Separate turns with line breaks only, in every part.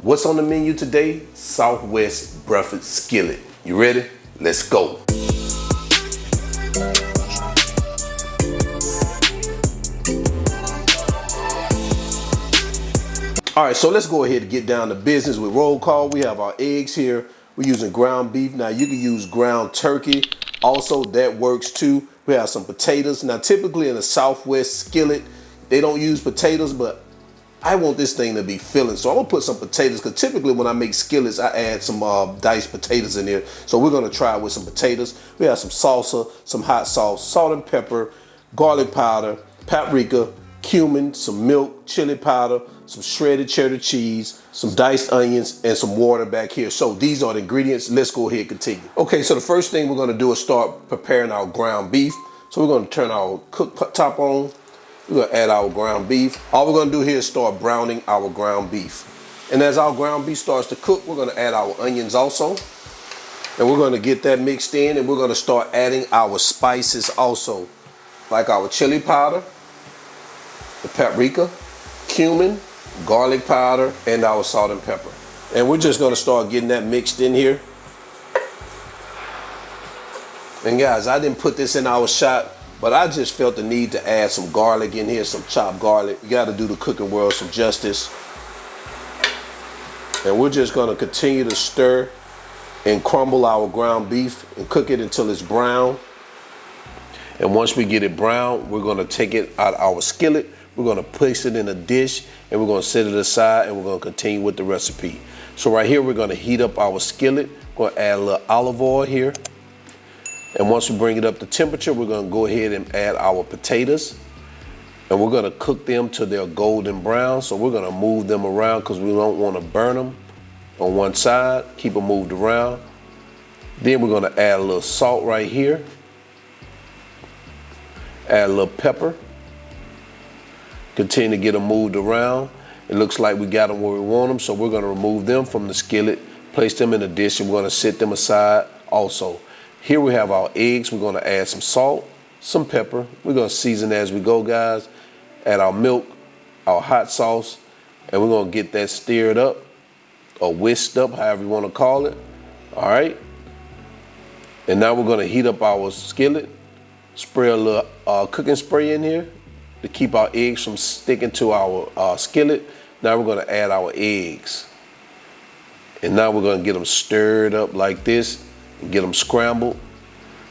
What's on the menu today? Southwest Breakfast Skillet. You ready? Let's go. All right, so let's go ahead and get down to business with roll call. We have our eggs here. We're using ground beef. Now you can use ground turkey. Also, that works too. We have some potatoes. Now typically in a Southwest skillet, they don't use potatoes, but I want this thing to be filling. So I'm gonna put some potatoes, because typically when I make skillets, I add some diced potatoes in there. So we're gonna try it with some potatoes. We have some salsa, some hot sauce, salt and pepper, garlic powder, paprika, cumin, some milk, chili powder, some shredded cheddar cheese, some diced onions, and some water back here. So these are the ingredients. Let's go ahead and continue. Okay, so the first thing we're gonna do is start preparing our ground beef. So we're gonna turn our cooktop on. We're gonna add our ground beef. All we're gonna do here is start browning our ground beef. And as our ground beef starts to cook, we're gonna add our onions also. And we're gonna get that mixed in, and we're gonna start adding our spices also, like our chili powder, the paprika, cumin, garlic powder, and our salt and pepper. And we're just gonna start getting that mixed in here. And guys, I didn't put this in our shot, but I just felt the need to add some garlic in here, some chopped garlic. You gotta do the cooking world some justice. And we're just gonna continue to stir and crumble our ground beef and cook it until it's brown. And once we get it brown, we're gonna take it out of our skillet. We're gonna place it in a dish, and we're gonna set it aside, and we're gonna continue with the recipe. So right here, we're gonna heat up our skillet. We're gonna add a little olive oil here. And once we bring it up to temperature, we're gonna go ahead and add our potatoes. And we're gonna cook them till they're golden brown. So we're gonna move them around, because we don't wanna burn them on one side. Keep them moved around. Then we're gonna add a little salt right here. Add a little pepper. Continue to get them moved around. It looks like we got them where we want them, so we're gonna remove them from the skillet, place them in a dish, and we're gonna set them aside also. Here we have our eggs. We're gonna add some salt, some pepper. We're gonna season as we go, guys. Add our milk, our hot sauce, and we're gonna get that stirred up, or whisked up, however you wanna call it. All right. And now we're gonna heat up our skillet, spray a little cooking spray in here to keep our eggs from sticking to our skillet. Now we're gonna add our eggs. And now we're gonna get them stirred up like this and get them scrambled.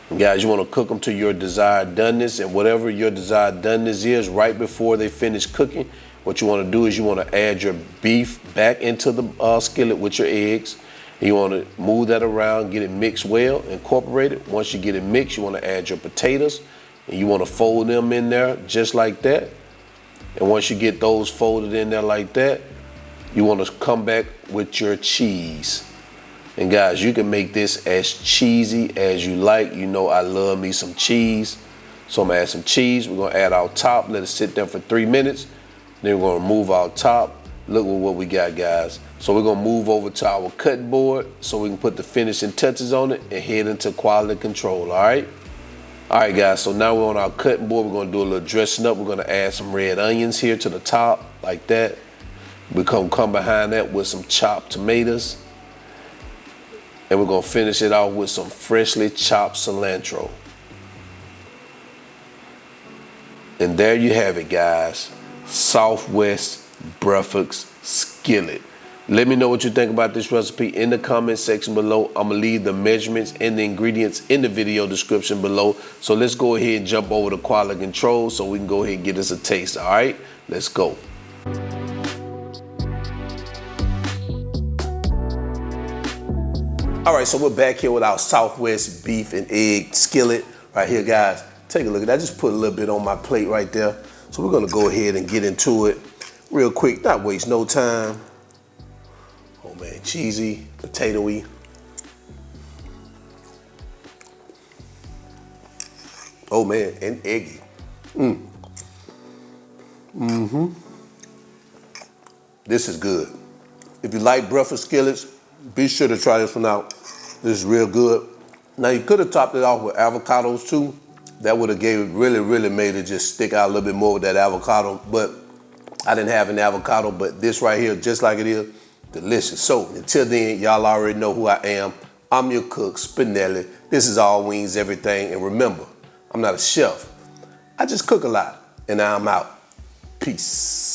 And guys, you wanna cook them to your desired doneness, and whatever your desired doneness is, right before they finish cooking, what you wanna do is you wanna add your beef back into the skillet with your eggs. And you wanna move that around, get it mixed well, incorporate it. Once you get it mixed, you wanna add your potatoes. And you want to fold them in there just like that. And once you get those folded in there like that, you want to come back with your cheese. And guys, you can make this as cheesy as you like. You know I love me some cheese. So I'm going to add some cheese. We're going to add our top. Let it sit there for 3 minutes. Then we're going to remove our top. Look at what we got, guys. So we're going to move over to our cutting board so we can put the finishing touches on it and head into quality control, all right? All right, guys, so now we're on our cutting board. We're gonna do a little dressing up. We're gonna add some red onions here to the top, like that. We're gonna come behind that with some chopped tomatoes. And we're gonna finish it off with some freshly chopped cilantro. And there you have it, guys. Southwest Breakfast Skillet. Let me know what you think about this recipe in the comment section below. I'm gonna leave the measurements and the ingredients in the video description below. So let's go ahead and jump over to quality control so we can go ahead and get us a taste, all right? Let's go. All right, so we're back here with our Southwest beef and egg skillet right here, guys. Take a look at that. I just put a little bit on my plate right there. So we're gonna go ahead and get into it real quick, not waste no time. Oh man, cheesy, potatoey. Oh man, and eggy. This is good. If you like breakfast skillets, be sure to try this one out. This is real good. Now you could have topped it off with avocados too. That would have gave it really made it just stick out a little bit more with that avocado. But I didn't have an avocado, but this right here, just like it is, delicious. So until then, y'all already know who I am. I'm your cook, Spinelli. This is All Wings Everything. And remember, I'm not a chef. I just cook a lot. And now I'm out. Peace.